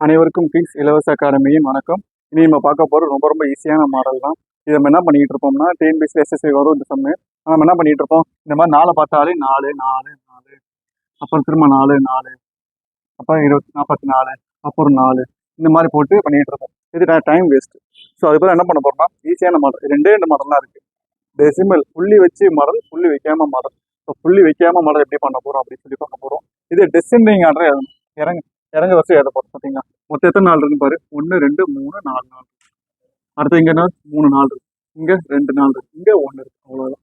அனைவருக்கும் கிங்ஸ் இலவச அகாடமியின் வணக்கம். இனி நம்ம பார்க்க போகிற ரொம்ப ரொம்ப ஈஸியான மாடல் தான். இதை நம்ம என்ன பண்ணிட்டு இருப்போம்னா, டிஎன்பிஎஸ்சி எஸ்எஸ்சி வரும் இந்த சம்மு. நம்ம என்ன பண்ணிட்டு இருப்போம், இந்த மாதிரி 4 பார்த்தாலே 4 4 4, அப்புறம் திரும்ப 4 4, அப்புறம் 44, அப்புறம் 4, இந்த மாதிரி போட்டு பண்ணிட்டு இருப்போம். இது டைம் வேஸ்ட். ஸோ அது போல என்ன பண்ண போறோம்னா, ஈஸியான மாடல் ரெண்டு மாடல் தான் இருக்கு. டெசிமல் புள்ளி வச்சு மாடல், புள்ளி வைக்காம மாடல். ஸோ புள்ளி வைக்காம மாடல் எப்படி பண்ண போறோம் அப்படின்னு சொல்லி பார்க்க போறோம். இது டெசிண்டிங் ஆர்டர் இறங்க வச்சு எழுத போறோம். பார்த்தீங்களா, மொத்தம் எத்தனை நாள் இருக்கு பாரு, 1 2 3 4 நாள். அடுத்து இங்க 3 நாள் இருக்கு, இங்க 2 நாள் இருக்கு, இங்க 1 இருக்கு, அவ்வளவுதான்.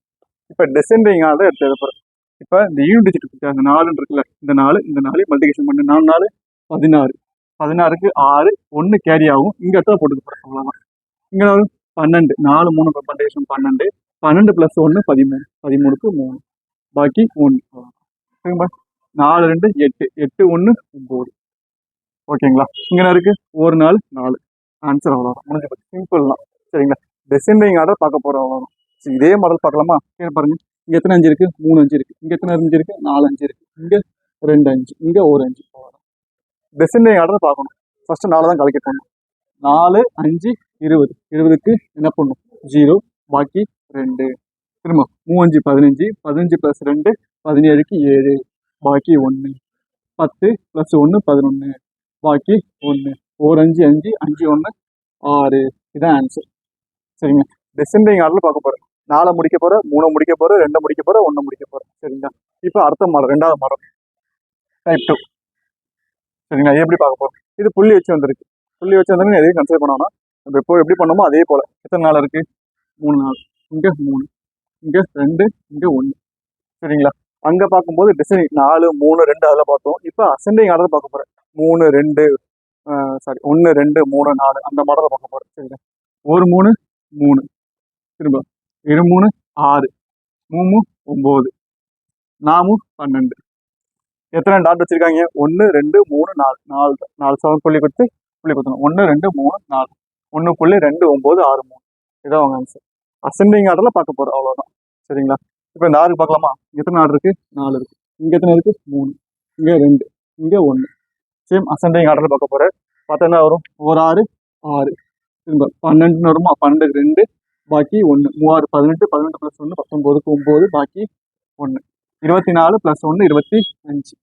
இப்ப டெசெண்டிங் ஆர்டர் எடுத்து எழுத போறோம். இப்ப இந்த யூனிட் டிஜிட் இருக்கு, 4 இருக்குல்ல, இந்த 4 மல்டிபிகேஷன் பண்ணு, 4 4 16, 16க்கு 6 1 கேரி ஆகும், இங்க இடத்துல போட்டுக்க போறோம், அவ்வளவுதான். இங்க 12, 4 3 மல்டிபிகேஷன் 12, 12 + 1 13, 13க்கு 3, பாக்கி 1. 4 2 8, 8 1 9. ஓகேங்களா, இங்க இருக்கு ஒரு நாள் 4. ஆன்சர் அவ்வளோதான், முடிஞ்சு போச்சு. சிம்பிள் தான், சரிங்களா. டெசெண்டிங் ஆர்டர் பார்க்க போறோம், அவ்வளோதான். சரி, இதே மாடல் பார்க்கலாமா? பாருங்க, இங்க எத்தனை 5 இருக்கு, 3 5 இருக்கு, இங்க எத்தனை 5 இருக்கு, 4 5 இருக்கு, இங்க 2 5, இங்க ஒரு 5. அவ்வளோதான். டெசெண்டிங் ஆர்டர் பார்க்கணும். ஃபர்ஸ்ட் 4 தான் கலெக்ட் பண்ணணும். 4 5 20, 20க்கு என்ன பண்ணும் 0, பாக்கி 2. திரும்ப 3 5 15, 15 + 2 17க்கு 7, பாக்கி 1. 10 + 1 11, பாக்கி 1. 4 5 5, 5 1 6. இதான் ஆன்சர், சரிங்களா. டெசெண்டிங் ஆர்டர்ல பார்க்க போறேன். 4 முடிக்க போறேன், 3 முடிக்க போறேன், 2 முடிக்க போறேன், 1 முடிக்க போறேன், சரிங்களா. இப்போ அடுத்த மாடல், 2வது மாடல் டைப் 2, சரிங்களா. எப்படி பார்க்க போறோம், இது புள்ளி வச்சு வந்திருக்கு. புள்ளி வச்சு வந்தோம்னா எதையும் கன்சிடர் பண்ணோம்னா நம்ம இப்போ எப்படி பண்ணோமோ அதே போல. எத்தனை நாள் இருக்கு, 3 நாள், இங்க 3, இங்க 2, இங்க 1, சரிங்களா. அங்க பார்க்கும்போது டெசெண்டிங் 4 3 2 அதில் பார்த்தோம். இப்போ அசெண்டிங் ஆர்டர் பார்க்க போறேன். 3 2 1 2 3 4 அந்த மாடலை பார்க்க போறேன், சரிங்களா. 1 3 3, திரும்ப 2 3 6, 3 9, 4 12. எத்தனை டாட் வச்சிருக்காங்க, 1 2 3 4, 4 7 புள்ளி கொடுத்து புள்ளி கொடுத்தணும். 1 2 3 4, 1.29 6 3. இதான் அவங்க ஆன்சர். அசெண்டிங் ஆர்டர்ல பார்க்க போறோம், அவ்வளவுதான், சரிங்களா. இப்போ இந்த 6 பார்க்கலாமா, எத்தனை ஆர்டர் இருக்கு, 4 இருக்கு, இங்க எத்தனை இருக்கு, 3, இங்க 2, இங்க 1. சேம் அசெண்டிங் ஆர்டர்ல பார்க்க போறேன். பார்த்தா என்ன வரும், ஒரு 6 6, திரும்ப 12 வருமா, 12க்கு 2, பாக்கி 1. 3 18, 18 + 1 19க்கு 9, பாக்கி 1. 24 + 1 25.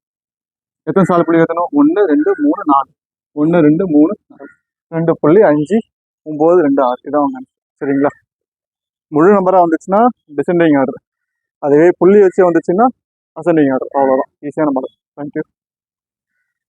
எத்தனை சால் புள்ளி ஏற்றணும், 1 2 3 4, 1 2 3 4, 2.5 9 2 6. இதான் அவங்க, சரிங்களா. முழு நம்பரா வந்துச்சுன்னா டிசெண்டிங் ஆர்டர், அதுவே புள்ளி வச்சு வந்துச்சுன்னா அசெண்டிங் ஆர்டர், அவ்வளோதான். ஈஸியான மாடல். தேங்க்யூ.